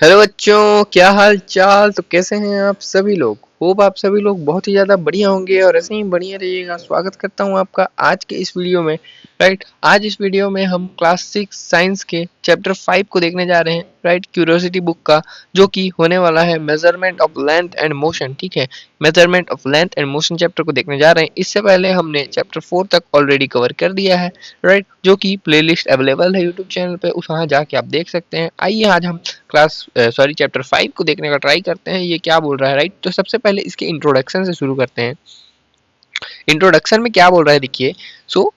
Hello बच्चों, क्या हाल चाल। तो कैसे हैं आप सभी लोग। होप आप सभी लोग बहुत ही ज़्यादा बढ़िया होंगे और ऐसे ही बढ़िया रहिएगा। स्वागत करता हूं आपका आज के इस वीडियो में। राइट, आज इस वीडियो में हम क्लास 6 साइंस के चैप्टर 5 को देखने जा रहे हैं। राइट, क्यूरियोसिटी बुक का, जो कि होने वाला है measurement of length and motion. ठीक है, measurement of length and motion chapter को देखने जा रहे हैं। इससे पहले हमने चैप्टर 4 तक ऑलरेडी कवर कर दिया है। राइट, जो कि प्लेलिस्ट अवेलेबल है यूट्यूब चैनल पे, उस वहाँ जाके आप देख सकते हैं। आइए आज हम चैप्टर 5 को देखने का ट्राई करते हैं, ये क्या बोल रहा है। राइट, तो सबसे पहले इसके इंट्रोडक्शन से शुरू करते हैं। इंट्रोडक्शन में क्या बोल रहा है देखिए। सो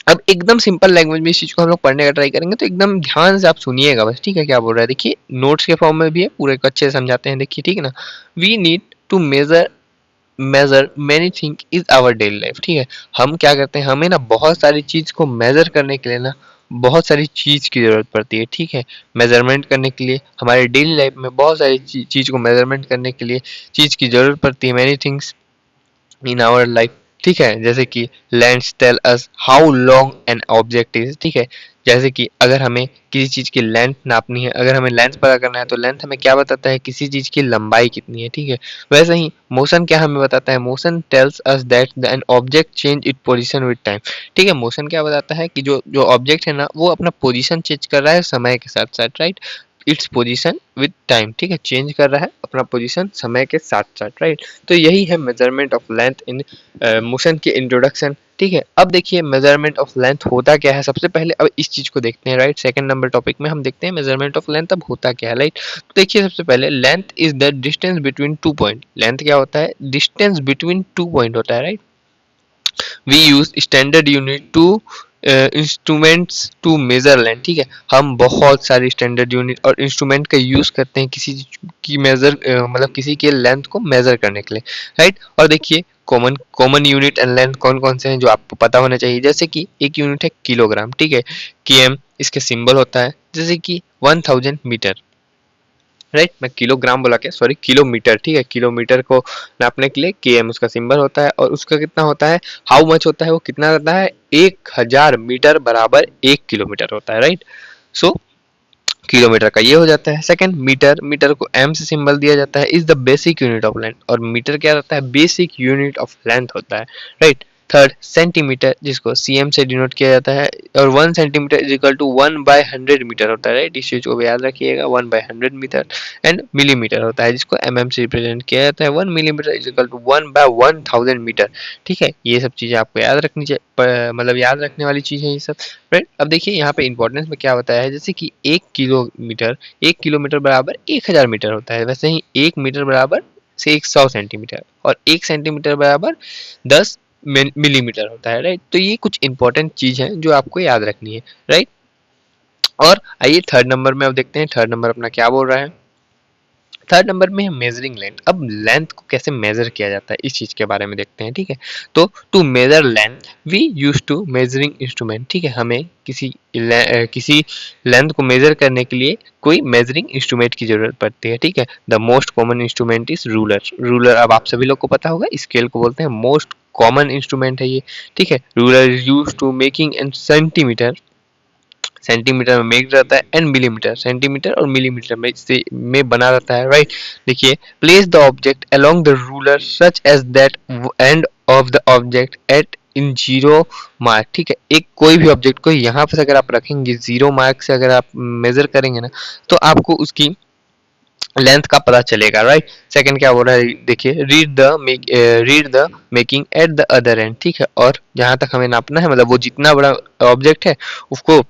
अब एकदम सिंपल लैंग्वेज में इस चीज को हम लोग पढ़ने का ट्राई करेंगे, तो एकदम ध्यान से आप सुनिएगा बस। ठीक है, क्या बोल रहा है देखिए, नोट्स के फॉर्म में भी है, पूरे को अच्छे से समझाते हैं। देखिए, ठीक है ना। We need to measure many thing is our daily life. ठीक है, हम क्या करते हैं, हमें ना बहुत सारी चीज को मेजर करने के लिए ना बहुत सारी चीज की जरूरत पड़ती है। ठीक है, मेजरमेंट करने के लिए हमारे डेली लाइफ में बहुत सारी चीज को मेजरमेंट करने के लिए चीज की जरूरत पड़ती है। Many things in our life. ठीक है, जैसे कि length tell us how long an object is. ठीक है, जैसे कि अगर हमें किसी चीज की लेंथ नापनी है, अगर हमें लेंथ पता करना है, तो लेंथ हमें क्या बताता है, किसी चीज की लंबाई कितनी है। ठीक है, वैसे ही मोशन क्या हमें बताता है, motion tells us that an object change it position with time. ठीक है, मोशन क्या बताता है कि जो जो ऑब्जेक्ट है ना, वो अपना पोजीशन चेंज कर रहा है समय के साथ साथ। Right, its position with time. ठीक है, चेंज कर रहा है अपना पोजीशन समय के साथ साथ। राइट, तो यही है measurement of length in motion के इंट्रोडक्शन। ठीक है, अब देखिए मेजरमेंट ऑफ लेंथ होता क्या है। सबसे पहले अब इस चीज को देखते हैं। राइट, सेकंड नंबर टॉपिक में हम देखते हैं मेजरमेंट ऑफ लेंथ अब होता क्या है। राइट, तो देखिए सबसे पहले length is the distance between two point. Length क्या होता है, डिस्टेंस बिटवीन टू पॉइंट होता है। Right, we use standard unit to instruments to measure length. ठीक है, हम बहुत सारी स्टैंडर्ड यूनिट और इंस्ट्रूमेंट का यूज करते हैं किसी की मेजर मतलब किसी के लेंथ को मेजर करने के लिए। राइट, और देखिए common common unit and length कौन कौन से हैं जो आपको पता होना चाहिए। जैसे कि एक यूनिट है किलोग्राम। ठीक है, केएम इसके सिंबल होता है। जैसे कि 1000 मीटर। राइट, मैं किलोग्राम बोला, क्या सॉरी, किलोमीटर। ठीक है, किलोमीटर को नापने के लिए केएम उसका सिंबल होता है। और उसका कितना होता है, हाउ मच होता है, वो कितना रहता है, 1000 मीटर बराबर 1 किलोमीटर होता है। राइट, सो किलोमीटर का ये हो जाता है। सेकंड मीटर, मीटर को एम से सिंबल दिया जाता है, is the basic unit of length. और मीटर क्या रहता है, बेसिक यूनिट ऑफ लेंथ होता है। राइट, थर्ड सेंटीमीटर, जिसको सीएम से डिनोट किया जाता है। और 1 centimetre is equal to 1/100 metre होता है। राइट, इस चीज को भी याद रखिएगा, 1/100 मीटर। एंड मिलीमीटर होता है, जिसको एमएम से रिप्रेजेंट किया जाता है। 1 millimetre is equal to 1/1000 metre. ठीक है, ये सब चीजें आपको याद रखनी चाहिए, मतलब याद रखने वाली चीज है ये सब। राइट, अब देखिए यहाँ पे इंपॉर्टेंस में क्या बताया है। जैसे कि 1 किलोमीटर बराबर 1000 मीटर होता है। वैसे ही 1 मीटर बराबर से 100 सेंटीमीटर, और 1 सेंटीमीटर बराबर 10 मिलीमीटर होता है। राइट, तो ये कुछ इंपॉर्टेंट चीज है जो आपको याद रखनी है। राइट, और आइए थर्ड नंबर में अब देखते हैं, थर्ड नंबर अपना क्या बोल रहा है। थर्ड नंबर में है मेजरिंग लेंथ। अब लेंथ को कैसे मेजर किया जाता है, इस चीज के बारे में देखते हैं। ठीक है, तो to measure length we use to measuring instrument. ठीक है, हमें किसी लेंथ को मेजर करने के लिए कोई मेजरिंग इंस्ट्रूमेंट की जरूरत पड़ती है। ठीक है, the most common instrument is ruler. Ruler अब आप सभी लोग को पता होगा, स्केल को बोलते हैं, मोस्ट कॉमन इंस्ट्रूमेंट है ये। ठीक है, ruler is use to making and centimetre, centimetre में मेक रहता है, एंड मिलीमीटर, सेंटीमीटर और मिलीमीटर में से में बना रहता है। राइट, देखिए, place the object along the ruler such as that end of the object at in zero mark. ठीक है, एक कोई भी ऑब्जेक्ट को यहाँ पर अगर आप रखेंगे, जीरो मार्क से अगर आप मेजर करेंगे ना, तो आपको उसकी लेंथ का पता चलेगा। राइट, सेकंड क्या बोल रहा है देखिए, read the making at the other and. ठीक है, और जहां तक हमें नापना है, मतलब वो जितना बड़ा ऑब्जेक्ट है उसको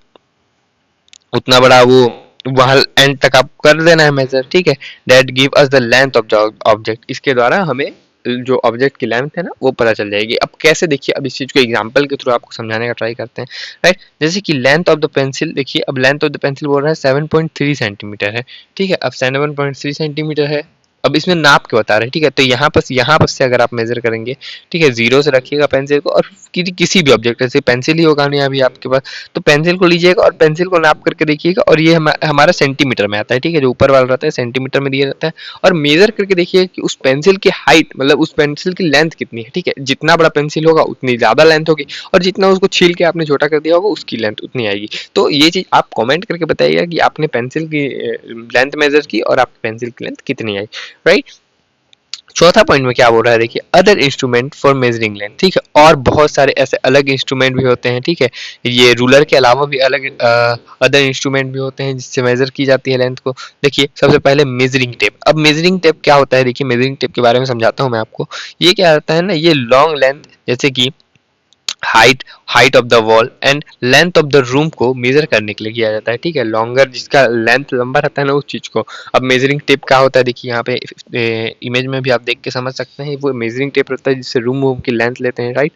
उतना बड़ा वो वहां एंड तक आप कर देना है मेजर। ठीक है, that give us the length of the object. इसके द्वारा हमें जो ऑब्जेक्ट की लेंथ है ना, वो पता चल जाएगी। अब कैसे, देखिए, अब इस चीज को एग्जांपल के थ्रू आपको समझाने का ट्राई करते हैं। राइट, जैसे कि लेंथ ऑफ द पेंसिल, देखिए अब लेंथ ऑफ द पेंसिल बोल रहा है 7.3 सेंटीमीटर है। ठीक है, अब 7.3 सेंटीमीटर है, अब इसमें नाप के बता रहे हैं, ठीक है। तो यहाँ पर से अगर आप मेजर करेंगे, ठीक है, 0 से रखिएगा पेंसिल को, और किसी भी ऑब्जेक्ट, जैसे पेंसिल ही होगा नहीं अभी आपके पास, तो पेंसिल को लीजिएगा और पेंसिल को नाप करके देखिएगा, और ये हमारा सेंटीमीटर में आता है, ठीक है, जो ऊपर वाला रहता है सेंटीमीटर में दिया जाता है। और मेजर करके देखिए कि उस पेंसिल की हाइट, मतलब उस पेंसिल की लेंथ कितनी है, ठीक है। जितना बड़ा पेंसिल होगा उतनी ज्यादा लेंथ होगी, और जितना उसको छील के आपने छोटा कर दिया होगा उसकी लेंथ उतनी आएगी। तो ये चीज आप कमेंट करके बताइएगा कि आपने पेंसिल की लेंथ मेजर की और आपकी पेंसिल की लेंथ कितनी आई, राइट। चौथा पॉइंट में क्या बोल रहा है, देखिए other instrument for measuring length, ठीक है। और बहुत सारे ऐसे अलग इंस्ट्रूमेंट भी होते हैं, ठीक है। ये रूलर के अलावा भी अलग अदर इंस्ट्रूमेंट भी होते हैं जिससे मेजर की जाती है लेंथ को। देखिए सबसे पहले मेजरिंग टेप। अब मेजरिंग टेप क्या होता है, देखिए मेजरिंग टेप के बारे में समझाता हूँ मैं आपको। ये क्या होता है ना, ये लॉन्ग लेंथ, जैसे कि height of the wall and length of the room को मेजर करने के लिए किया जाता है, ठीक है। लॉन्गर, जिसका लेंथ लंबा रहता है ना, उस चीज को। अब मेजरिंग टेप क्या होता है, देखिए यहाँ पे इमेज में भी आप देख के समझ सकते हैं, वो मेजरिंग टेप रहता है जिससे रूम की लेंथ लेते हैं, राइट।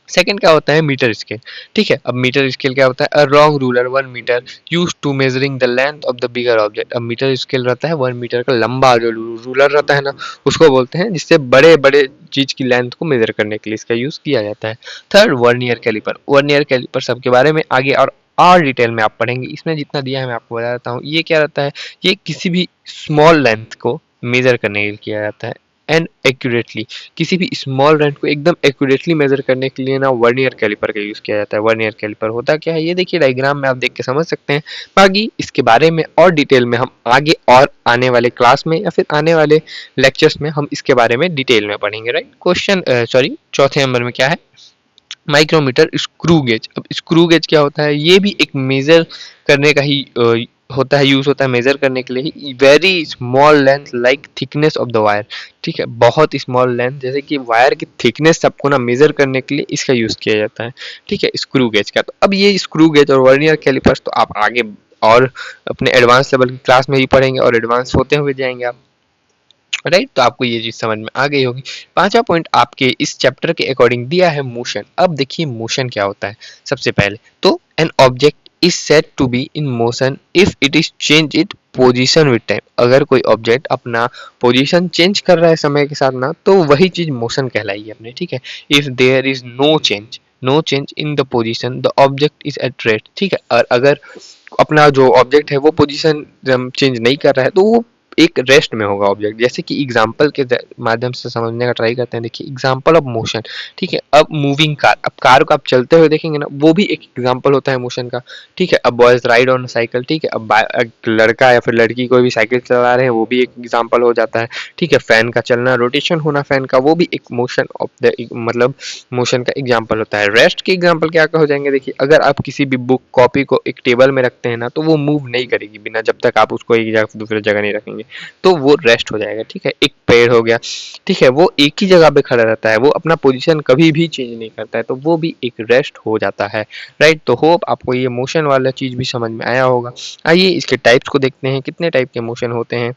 सेकंड क्या होता है, मीटर स्केल, ठीक है। अब मीटर स्केल क्या होता है, a wrong ruler 1 metre use to measuring the length of the bigger object. अब मीटर स्केल रहता है 1 मीटर का लंबा जो रूलर रहता है ना, उसको बोलते हैं, जिससे बड़े बड़े चीज की लेंथ को मेजर करने के लिए इसका यूज किया जाता है। Third, vernier calliper. Vernier calliper सबके बारे में आगे और डिटेल में आप पढ़ेंगे, इसमें जितना दिया है मैं आपको बता देता हूँ। ये क्या रहता है, ये किसी भी स्मॉल लेंथ को मेजर करने के लिए किया जाता है, एंड एक्यूरेटली। किसी भी स्मॉल रेंट को एकदम एक्यूरेटली मेजर करने के लिए ना वर्नियर कैलिपर का यूज किया जाता है। वर्नियर कैलिपर होता क्या है, ये देखिए डायग्राम में आप देख के समझ सकते हैं। बाकी इसके बारे में और डिटेल में हम आगे और आने वाले क्लास में या फिर आने वाले लेक्चर्स में हम इसके बारे में डिटेल में पढ़ेंगे, राइट। क्वेश्चन सॉरी, चौथे नंबर में क्या है, माइक्रोमीटर स्क्रू गेज। अब स्क्रू गेज क्या होता है, ये भी एक मेजर करने का ही होता है, यूज होता है मेजर करने के लिए ही। Very small length like thickness of the wire, ठीक है, बहुत स्मॉल लेंथ, जैसे कि वायर की थिकनेस सबको ना मेजर करने के लिए इसका यूज किया जाता है, ठीक है, स्क्रू गेज का। तो अब ये स्क्रू गेज और वर्नियर कैलिपर्स तो आप आगे और अपने एडवांस लेवल की क्लास में ही पढ़ेंगे और एडवांस होते हुए जाएंगे आप, राइट। तो आपको ये चीज समझ में आ गई होगी। पांचवा पॉइंट आपके इस चैप्टर के अकॉर्डिंग दिया है मोशन। अब देखिए मोशन क्या होता है। सबसे पहले तो an object is said to be in motion if it is change it position with time. अगर कोई ऑब्जेक्ट अपना पोजीशन चेंज कर रहा है समय के साथ ना, तो वही चीज मोशन कहलाएगी अपने, ठीक है। If there is no change in the position the object is at rest, ठीक है। और अगर अपना जो ऑब्जेक्ट है वो पोजीशन चेंज नहीं कर रहा है, तो वो एक रेस्ट में होगा ऑब्जेक्ट। जैसे कि एग्जांपल के माध्यम से समझने का ट्राई करते हैं। देखिए एग्जांपल ऑफ मोशन, ठीक है। अब मूविंग कार, अब कार को आप चलते हुए देखेंगे ना, वो भी एक एग्जांपल होता है मोशन का, ठीक है। अब बॉयज राइड ऑन साइकिल, ठीक है। अब लड़का या फिर लड़की कोई भी साइकिल चला रहे हैं, वो भी एक एग्जांपल हो जाता है, ठीक है। फैन का चलना, रोटेशन होना फैन का, वो भी एक मोशन ऑफ द, मतलब मोशन का एग्जांपल होता है। रेस्ट के एग्जांपल क्या क्या हो जाएंगे, देखिए अगर आप किसी भी बुक कॉपी को एक टेबल में रखते हैं ना, तो वो मूव नहीं करेगी बिना, जब तक आप उसको एक जगह दूसरे जगह नहीं रखेंगे, तो वो रेस्ट हो जाएगा, ठीक है। एक पेड़ हो गया, ठीक है, वो एक ही जगह पे खड़ा रहता है, वो अपना पोजीशन कभी भी चेंज नहीं करता है, तो वो भी एक रेस्ट हो जाता है, राइट। तो होप आपको ये मोशन वाला चीज भी समझ में आया होगा। आइए इसके टाइप्स को देखते हैं, कितने टाइप के मोशन होते हैं।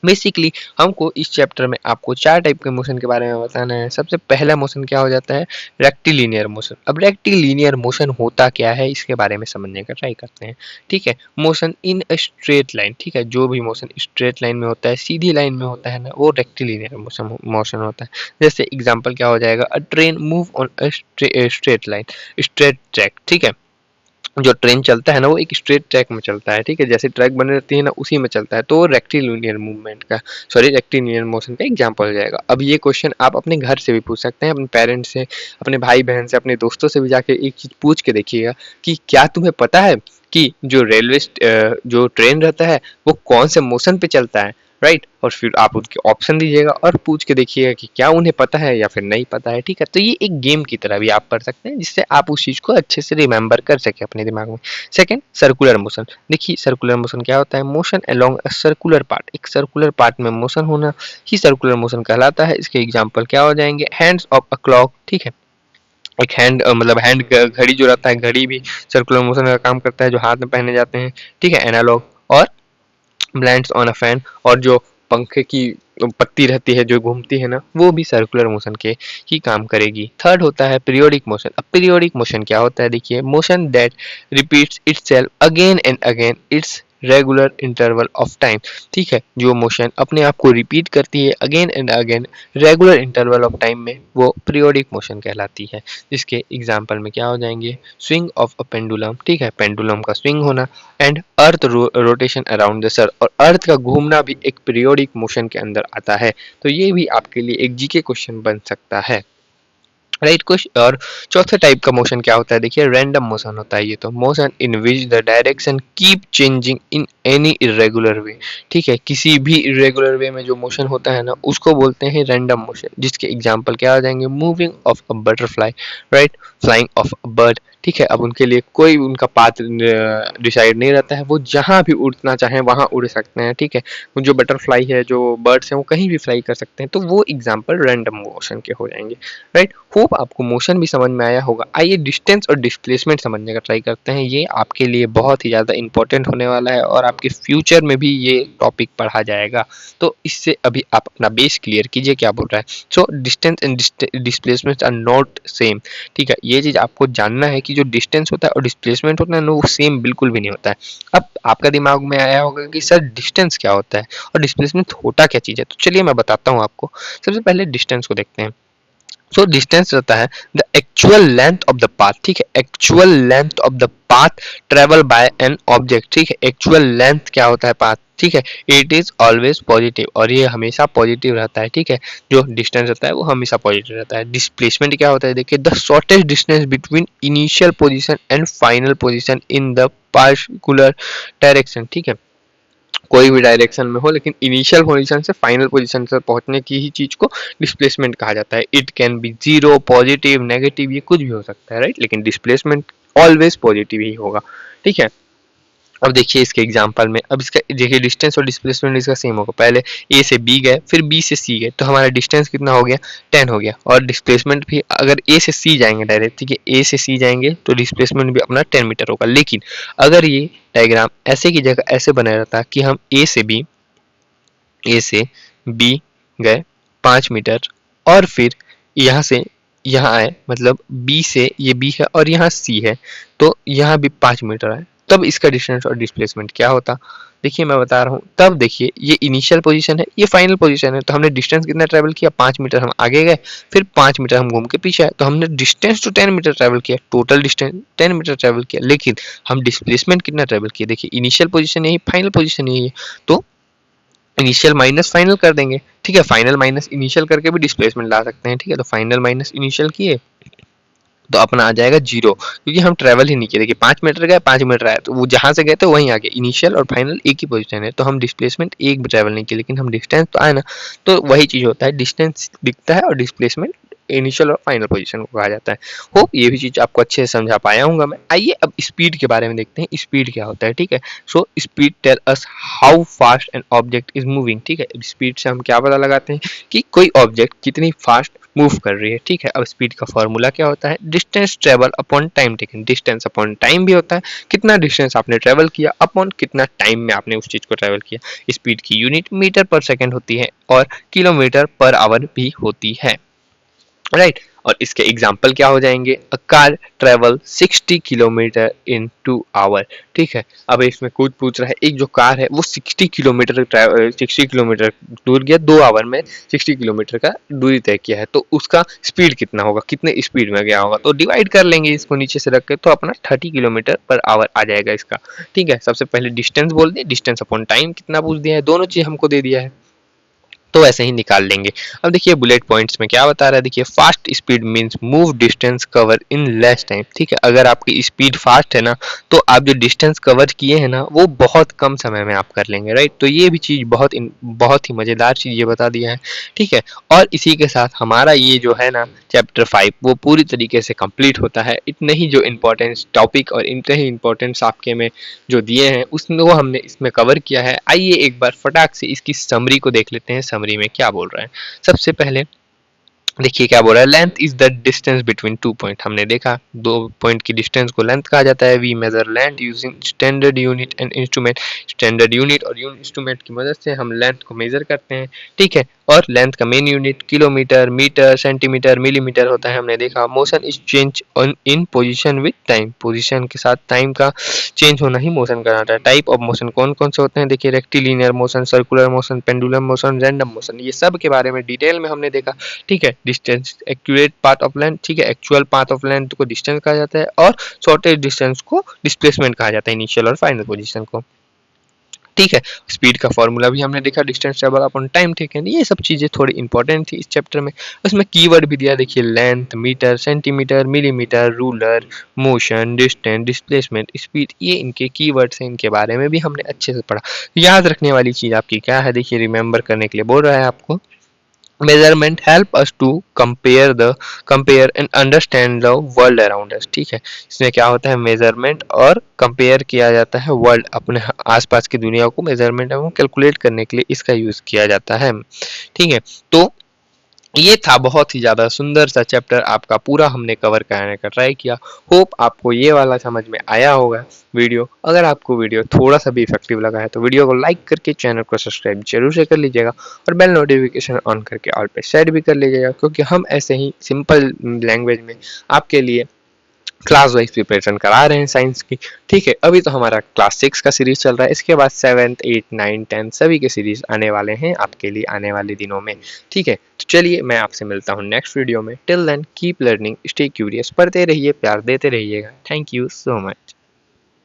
बेसिकली हमको इस चैप्टर में आपको 4 टाइप के मोशन के बारे में बताना है। सबसे पहला मोशन क्या हो जाता है, रेक्टिलिनियर मोशन। अब रेक्टिलिनियर मोशन होता क्या है, इसके बारे में समझने का ट्राई करते हैं, ठीक है। Motion in a straight line, ठीक है, जो भी मोशन स्ट्रेट लाइन में होता है, सीधी लाइन में होता है ना, वो रेक्टिलिनियर मोशन होता है। जैसे एग्जाम्पल क्या हो जाएगा, अ train move on a straight line, straight track, ठीक है। जो ट्रेन चलता है ना, वो एक स्ट्रेट ट्रैक में चलता है, ठीक है, जैसे ट्रैक बने रहती है ना, उसी में चलता है, तो रेक्टिलिनियर मूवमेंट का, सॉरी, रेक्टिलिनियर मोशन का एग्जांपल हो जाएगा। अब ये क्वेश्चन आप अपने घर से भी पूछ सकते हैं, अपने पेरेंट्स से, अपने भाई बहन से, अपने दोस्तों से भी जाके एक चीज पूछ के देखिएगा कि क्या तुम्हें पता है कि जो जो ट्रेन रहता है वो कौन से मोशन पे चलता है, राइट। और फिर आप उनके ऑप्शन दीजिएगा और पूछ के देखिएगा कि क्या उन्हें पता है या फिर नहीं पता है, ठीक है। तो ये एक गेम की तरह भी आप पढ़ सकते हैं, जिससे आप उस चीज को अच्छे से रिमेंबर कर सके अपने दिमाग में। Second, circular motion. देखिए सर्कुलर मोशन क्या होता है, motion along a circular part, एक सर्कुलर पार्ट में मोशन होना ही सर्कुलर मोशन कहलाता है। इसके एग्जाम्पल क्या हो जाएंगे, हैंड्स ऑफ अ क्लॉक, ठीक है। एक हैंड मतलब हैंड घड़ी जो रहता है, घड़ी भी सर्कुलर मोशन का काम करता है, जो हाथ में पहने जाते हैं, ठीक है, एनालॉग। और ब्लेंड्स ऑन अ फैन, और जो पंखे की पत्ती रहती है जो घूमती है ना, वो भी सर्कुलर मोशन के ही काम करेगी। थर्ड होता है पीरियोडिक मोशन। अब पीरियोडिक मोशन क्या होता है, देखिए motion that repeats itself again and again, it's regular interval of time. ठीक है, जो मोशन अपने आप को रिपीट करती है again and again regular interval of time में, वो पीरियोडिक मोशन कहलाती है। जिसके एग्जाम्पल में क्या हो जाएंगे, स्विंग ऑफ अ पेंडुलम, ठीक है, पेंडुलम का स्विंग होना, and earth rotation around the sun, और अर्थ का घूमना भी एक पीरियोडिक मोशन के अंदर आता है। तो ये भी आपके लिए एक जीके क्वेश्चन बन सकता है, राइट। कुछ और चौथे टाइप का मोशन क्या होता है, देखिए रैंडम मोशन होता है ये तो, motion in which the direction keep changing in any irregular way. ठीक है, किसी भी इरेगुलर वे में जो मोशन होता है ना, उसको बोलते हैं रैंडम मोशन। जिसके एग्जांपल क्या आ जाएंगे, moving of a butterfly, right, flying of a bird. ठीक है, अब उनके लिए कोई उनका पाथ डिसाइड नहीं रहता है, वो जहां भी उड़ना चाहें वहां उड़ सकते हैं। ठीक है, जो बटरफ्लाई है, जो बर्ड्स हैं, वो कहीं भी फ्लाई कर सकते हैं, तो वो एग्जाम्पल रैंडम मोशन के हो जाएंगे, राइट। होप आपको मोशन भी समझ में आया होगा। आइए डिस्टेंस और डिस्प्लेसमेंट समझने का ट्राई करते हैं। ये आपके लिए बहुत ही ज़्यादा इंपॉर्टेंट होने वाला है और आपके फ्यूचर में भी ये टॉपिक पढ़ा जाएगा। तो इससे अभी आप अपना बेस क्लियर कीजिए क्या बोल रहा है। So distance and displacement are not same. ठीक है, ये चीज़ आपको जानना है कि जो डिस्टेंस होता है और डिस्प्लेसमेंट होता है ना, वो सेम बिल्कुल भी नहीं होता है। अब आपका दिमाग में आया होगा कि सर डिस्टेंस क्या होता है और डिस्प्लेसमेंट होता क्या चीज़ है, तो चलिए मैं बताता हूँ आपको। सबसे पहले डिस्टेंस को देखते हैं। सो डिस्टेंस रहता है the actual length of the path. ठीक है, actual length of the path travel by an object. ठीक है, एक्चुअल लेंथ क्या होता है पाथ, ठीक है, इट इज ऑलवेज पॉजिटिव, और ये हमेशा पॉजिटिव रहता है। ठीक है, जो डिस्टेंस रहता है वो हमेशा पॉजिटिव रहता है। डिस्प्लेसमेंट क्या होता है, देखिए the shortest distance between initial position and final position in the particular direction. ठीक है, कोई भी डायरेक्शन में हो, लेकिन इनिशियल पोजीशन से फाइनल पोजीशन से पहुंचने की ही चीज को डिस्प्लेसमेंट कहा जाता है। It can be zero, positive, negative, ये कुछ भी हो सकता है, राइट, लेकिन डिस्प्लेसमेंट ऑलवेज पॉजिटिव ही होगा। ठीक है, अब देखिए इसके एग्जांपल में, अब इसका देखिए डिस्टेंस और डिस्प्लेसमेंट इसका सेम होगा। पहले ए से बी गए, फिर बी से सी गए, तो हमारा डिस्टेंस कितना हो गया, 10 हो गया, और डिस्प्लेसमेंट भी अगर ए से सी जाएंगे डायरेक्ट, ठीक है, ए से सी जाएंगे तो डिस्प्लेसमेंट भी अपना 10 मीटर होगा। लेकिन अगर ये डायग्राम ऐसे की जगह ऐसे बना रहता कि हम ए से बी गए 5 मीटर, और फिर यहाँ से यहाँ आए, मतलब बी से ये बी है और यहाँ सी है, तो यहाँ भी 5 मीटर आए, तब इसका डिस्टेंस और डिस्प्लेसमेंट क्या होता, देखिए मैं बता रहा हूँ। तब देखिए ये इनिशियल पोजीशन है, ये फाइनल पोजीशन है, तो हमने डिस्टेंस कितना ट्रेवल किया, 5 मीटर हम आगे गए, फिर 5 मीटर हम घूम के पीछे आए, तो हमने डिस्टेंस तो 10 मीटर ट्रेवल किया, टोटल डिस्टेंस 10 मीटर ट्रेवल किया, लेकिन हम डिस्प्लेसमेंट कितना ट्रेवल किया, देखिए इनिशियल पोजीशन यही, फाइनल पोजीशन यही है, तो इनिशियल माइनस फाइनल कर देंगे। ठीक है, फाइनल माइनस इनिशियल करके भी डिस्प्लेसमेंट ला सकते हैं। ठीक है, तो फाइनल माइनस इनिशियल किए तो अपना आ जाएगा जीरो, क्योंकि हम ट्रेवल ही नहीं किए। देखिए 5 मीटर गए, 5 मीटर आए, तो वो जहां से गए थे वहीं आ गए। इनिशियल और फाइनल एक ही पोजीशन है, तो हम डिस्प्लेसमेंट एक भी ट्रेवल नहीं किए, लेकिन हम डिस्टेंस तो आए ना। तो वही चीज होता है, डिस्टेंस दिखता है और डिस्प्लेसमेंट इनिशियल और फाइनल पोजीशन को कहा जाता है। होप ये भी चीज आपको अच्छे से समझा पाया हूँ मैं। आइए अब स्पीड के बारे में देखते हैं, स्पीड क्या होता है। ठीक है, so speed tell us how fast an object is moving. ठीक है, स्पीड से हम क्या पता लगाते हैं कि कोई ऑब्जेक्ट कितनी फास्ट मूव कर रही है। ठीक है, अब स्पीड का फॉर्मूला क्या होता है, distance travel upon time taken. Distance upon time भी होता है, कितना डिस्टेंस आपने ट्रेवल किया अपॉन कितना टाइम में आपने उस चीज को ट्रेवल किया। स्पीड की यूनिट मीटर पर सेकंड होती है और किलोमीटर पर आवर भी होती है, राइट। और इसके एग्जाम्पल क्या हो जाएंगे, a car travel 60 kilometre in 2 hour. ठीक है, अब इसमें कुछ पूछ रहा है, एक जो कार है वो 60 किलोमीटर दूर गया 2 आवर में, 60 किलोमीटर का दूरी तय किया है, तो उसका स्पीड कितना होगा, कितने स्पीड में गया होगा, तो डिवाइड कर लेंगे इसको नीचे से रख के, तो अपना 30 किलोमीटर पर आवर आ जाएगा इसका। ठीक है, सबसे पहले डिस्टेंस बोल दिए, डिस्टेंस अपॉन टाइम कितना पूछ दिया है, दोनों चीज हमको दे दिया है, तो ऐसे ही निकाल लेंगे। अब देखिए बुलेट पॉइंट्स में क्या बता रहा है, देखिए fast speed means move distance cover in less time. ठीक है, अगर आपकी स्पीड फास्ट है ना, तो आप जो डिस्टेंस कवर किए हैं ना, वो बहुत कम समय में आप कर लेंगे, राइट। तो ये भी चीज बहुत ही मजेदार चीज ये बता दिया है। ठीक है, और इसी के साथ हमारा ये जो है ना चैप्टर 5 वो पूरी तरीके से कंप्लीट होता है। इतने ही जो इम्पोर्टेंस टॉपिक और इतने ही इम्पोर्टेंट्स आपके में जो दिए हैं उसको हमने इसमें कवर किया है। आइए एक बार फटाक से इसकी समरी को देख लेते हैं, समरी में क्या बोल रहे हैं। सबसे पहले देखिए क्या बोल रहा है, length is the distance between two point. हमने देखा दो पॉइंट की डिस्टेंस को लेंथ कहा जाता है। We measure length using standard unit and instrument. Standard unit और इंस्ट्रूमेंट की मदद से हम लेंथ को मेजर करते हैं, ठीक है। और लेंथ का main unit kilometre, metre, centimetre, millimetre होता है। हमने देखा motion is change in position with time. Position के साथ टाइम का चेंज होना ही मोशन कहलाता है। टाइप ऑफ मोशन कौन कौन से होते हैं, देखिए rectilinear motion, circular motion, pendulum motion, random motion, ये सब के बारे में डिटेल में हमने देखा, ठीक है। Distance accurate path of length, ठीक है, एक्चुअल पाथ ऑफ लेंथ को डिस्टेंस कहा जाता है, और शॉर्टेज डिस्टेंस को डिस्प्लेसमेंट कहा जाता है, इनिशियल और फाइनल पोजीशन को, ठीक है। स्पीड का फॉर्मूला भी हमने देखा, distance travel upon time taken. ये सब चीजें थोड़ी इंपॉर्टेंट थी इस चैप्टर में। उसमें कीवर्ड भी दिया, देखिए length, metre, centimetre, millimetre, ruler, motion, distance, displacement, speed, ये इनके कीवर्ड्स हैं। इनके बारे में भी हमने अच्छे से पढ़ा। याद रखने वाली चीज आपकी क्या है, देखिए रिमेंबर करने के लिए बोल रहा है आपको, measurement help us to compare and understand the world around us, ठीक है। इसमें क्या होता है, मेजरमेंट और कंपेयर किया जाता है वर्ल्ड, अपने आसपास की दुनिया को मेजरमेंट एवं कैलकुलेट करने के लिए इसका यूज किया जाता है, ठीक है। तो ये था बहुत ही ज़्यादा सुंदर सा चैप्टर, आपका पूरा हमने कवर कराने का ट्राई किया। होप आपको ये वाला समझ में आया होगा वीडियो। अगर आपको वीडियो थोड़ा सा भी इफेक्टिव लगा है तो वीडियो को लाइक करके चैनल को सब्सक्राइब जरूर से कर लीजिएगा, और बेल नोटिफिकेशन ऑन करके ऑल पे सेट भी कर लीजिएगा, क्योंकि हम ऐसे ही सिंपल लैंग्वेज में आपके लिए क्लास वाइज प्रिपरेशन करा रहे हैं साइंस की, ठीक है। अभी तो हमारा क्लास 6 का सीरीज चल रहा है, इसके बाद 7th 8 9 10 सभी के सीरीज आने वाले हैं आपके लिए आने वाले दिनों में, ठीक है। तो चलिए मैं आपसे मिलता हूँ नेक्स्ट वीडियो में। Till then keep learning, stay curious, पढ़ते रहिए, प्यार देते रहिएगा। Thank you so much.